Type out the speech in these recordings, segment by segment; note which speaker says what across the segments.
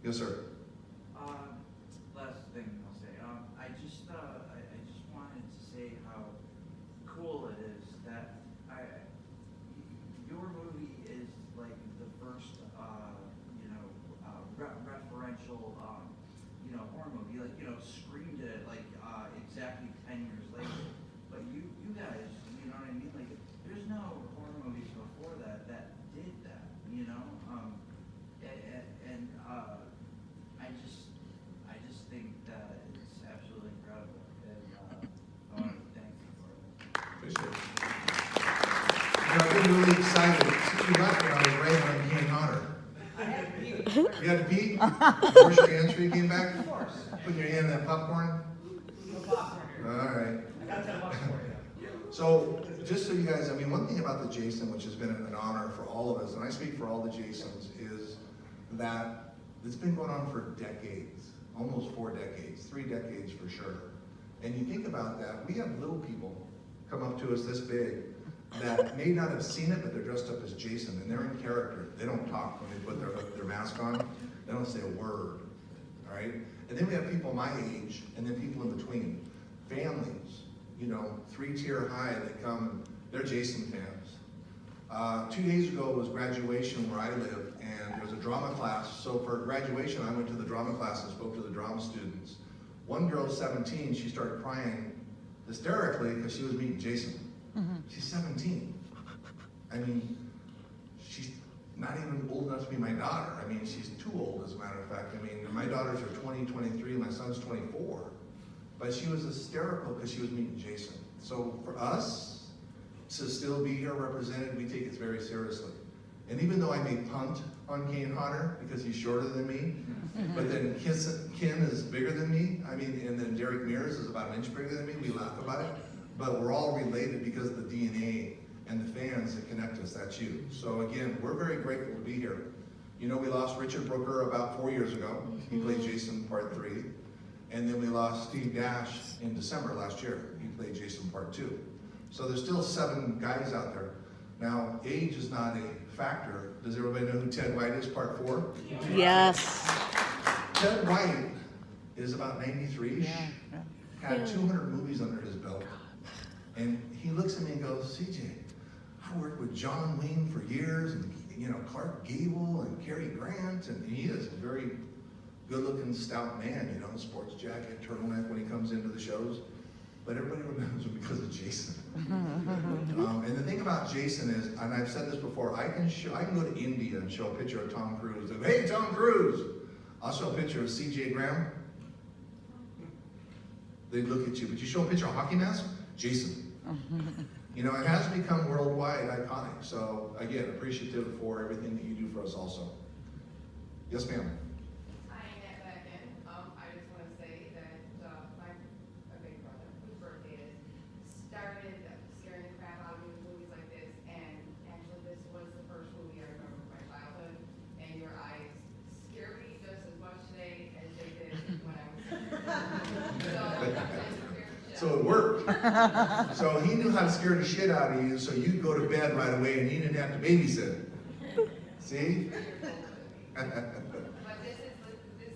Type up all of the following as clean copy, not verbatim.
Speaker 1: Yes, sir.
Speaker 2: Last thing I'll say. I just wanted to say how cool it is that your movie is like the first, referential, horror movie. Like, screamed it like exactly 10 years later. But you guys, you know what I mean? Like, there's no horror movies before that did that. I just think that it's absolutely incredible, and I want to thank you for it.
Speaker 1: Appreciate it. I've been really excited. Since you left when I was right when I became hotter. You had to pee? Wash your hands before you came back?
Speaker 3: Of course.
Speaker 1: Put your hand in that popcorn?
Speaker 3: No popcorn here.
Speaker 1: All right.
Speaker 3: I got $10 for you.
Speaker 1: So, just so you guys, one thing about the Jason, which has been an honor for all of us, and I speak for all the Jasons, is that it's been going on for decades, almost 4 decades, 3 decades for sure. And you think about that, we have little people come up to us this big that may not have seen it, but they're dressed up as Jason, and they're in character. They don't talk when they put their mask on. They don't say a word, all right? And then we have people my age, and then people in between. Families, 3-tier high that come, they're Jason fans. 2 days ago was graduation where I live, and there was a drama class. So for graduation, I went to the drama class and spoke to the drama students. One girl, 17, she started crying hysterically because she was meeting Jason. She's 17. She's not even old enough to be my daughter. She's too old, as a matter of fact. My daughters are 20, 23, my son's 24. But she was hysterical because she was meeting Jason. So for us to still be here represented, we take it very seriously. And even though I may punt on Kane Hodder because he's shorter than me, but then Ken is bigger than me, and then Derek Mears is about an inch bigger than me, we laugh about it. But we're all related because of the DNA and the fans that connect us, that's you. So again, we're very grateful to be here. We lost Richard Brooker about 4 years ago. He played Jason Part 3. And then we lost Steve Dash in December last year. He played Jason Part 2. So there's still 7 guys out there. Now, age is not a factor. Does everybody know who Ted White is, Part 4?
Speaker 4: Yes.
Speaker 1: Ted White is about 93-ish.
Speaker 4: Yeah.
Speaker 1: Had 200 movies under his belt. And he looks at me and goes, CJ, I worked with John Wayne for years, and Clark Gable and Cary Grant, and he is a very good-looking, stout man, sports jacket, turtleneck when he comes into the shows. But everybody remembers him because of Jason. And the thing about Jason is, and I've said this before, I can go to India and show a picture of Tom Cruise. And, hey, Tom Cruise! I'll show a picture of C.J. Graham. They look at you, but you show a picture of Hockey Mask, Jason. It has become worldwide iconic. So again, appreciative for everything that you do for us also. Yes, ma'am.
Speaker 5: I just want to say that my big brother, whose birthday it is, started scaring the crap out of me with movies like this, and actually this was the first movie I remember from my childhood, and your eyes scare me just as much today as they did when I was
Speaker 1: So it worked. So he knew how to scare the shit out of you, so you'd go to bed right away and he didn't have to babysit. See?
Speaker 5: But this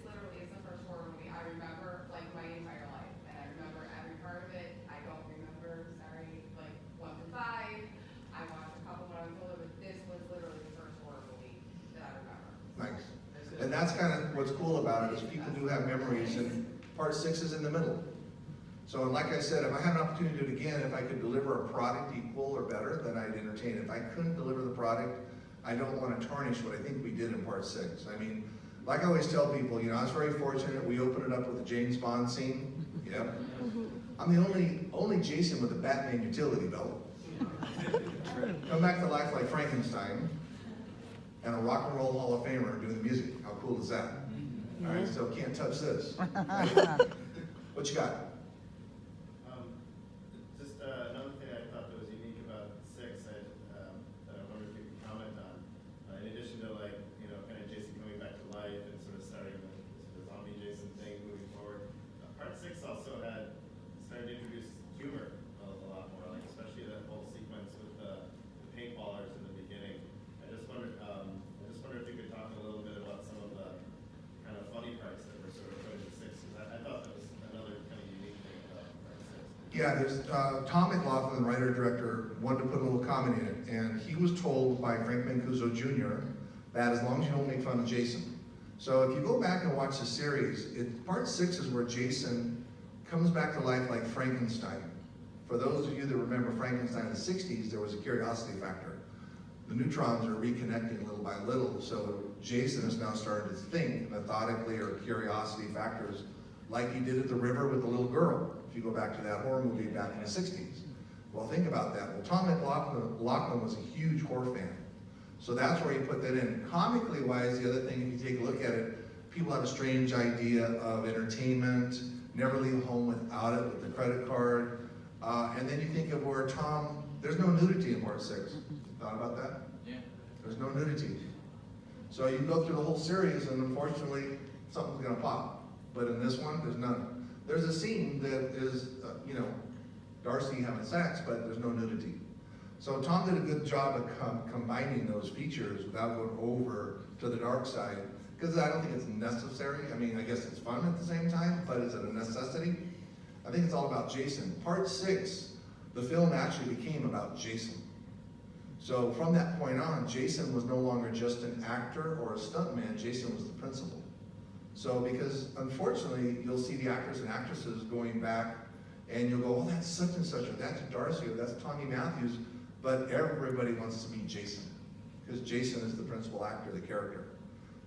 Speaker 5: literally is the first horror movie I remember like my entire life, and I remember every part of it. I don't remember, like 1 to 5. I watched a couple when I was older, but this was literally the first horror movie that I remember.
Speaker 1: Nice. And that's kind of what's cool about it, is people do have memories, and Part 6 is in the middle. So, and like I said, if I had an opportunity to do it again, if I could deliver a product equal or better, then I'd entertain it. If I couldn't deliver the product, I don't want to tarnish what I think we did in Part 6. Like I always tell people, I was very fortunate. We opened it up with the James Bond scene. Yep. I'm the only Jason with a Batman utility belt. Come back to life like Frankenstein, and a rock and roll Hall of Famer doing the music. How cool is that? All right, so can't touch this. Right? What you got?
Speaker 6: Just another thing I thought that was unique about 6 that I wonder if you could comment on. In addition to kind of Jason coming back to life and sort of starting the zombie Jason thing moving forward, Part 6 also started to introduce humor a lot more, especially that whole sequence with the paintballers in the beginning. I just wondered if you could talk a little bit about some of the kind of
Speaker 1: Yeah, there's, Tom McLaughlin, writer-director, wanted to put a little comment in it, and he was told by Frank Mancuso Jr. that as long as you don't make fun of Jason. So if you go back and watch the series, part 6 is where Jason comes back to life like Frankenstein. For those of you that remember Frankenstein in the 60s, there was a curiosity factor. The neutrons are reconnecting little by little, so Jason is now starting to think methodically or curiosity factors like he did at the river with the little girl, if you go back to that horror movie back in the 60s. Well, think about that. Well, Tom McLaughlin was a huge horror fan. So that's where he put that in. Comically wise, the other thing, if you take a look at it, people have a strange idea of entertainment, never leave home without it with the credit card. And then you think of where Tom, there's no nudity in part 6. Thought about that?
Speaker 2: Yeah.
Speaker 1: There's no nudity. So you go through the whole series and unfortunately, something's gonna pop. But in this one, there's none. There's a scene that is, Darcy having sex, but there's no nudity. So Tom did a good job of combining those features without going over to the dark side, because I don't think it's necessary. I mean, I guess it's fun at the same time, but is it a necessity? I think it's all about Jason. Part 6, the film actually became about Jason. So from that point on, Jason was no longer just an actor or a stuntman, Jason was the principal. So because unfortunately, you'll see the actors and actresses going back and you'll go, oh, that's such and such, or that's Darcy, or that's Tommy Matthews, but everybody wants to be Jason, because Jason is the principal actor, the character.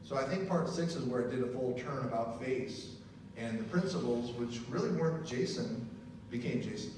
Speaker 1: So I think part 6 is where it did a full turn about face, and the principals, which really weren't Jason, became Jason.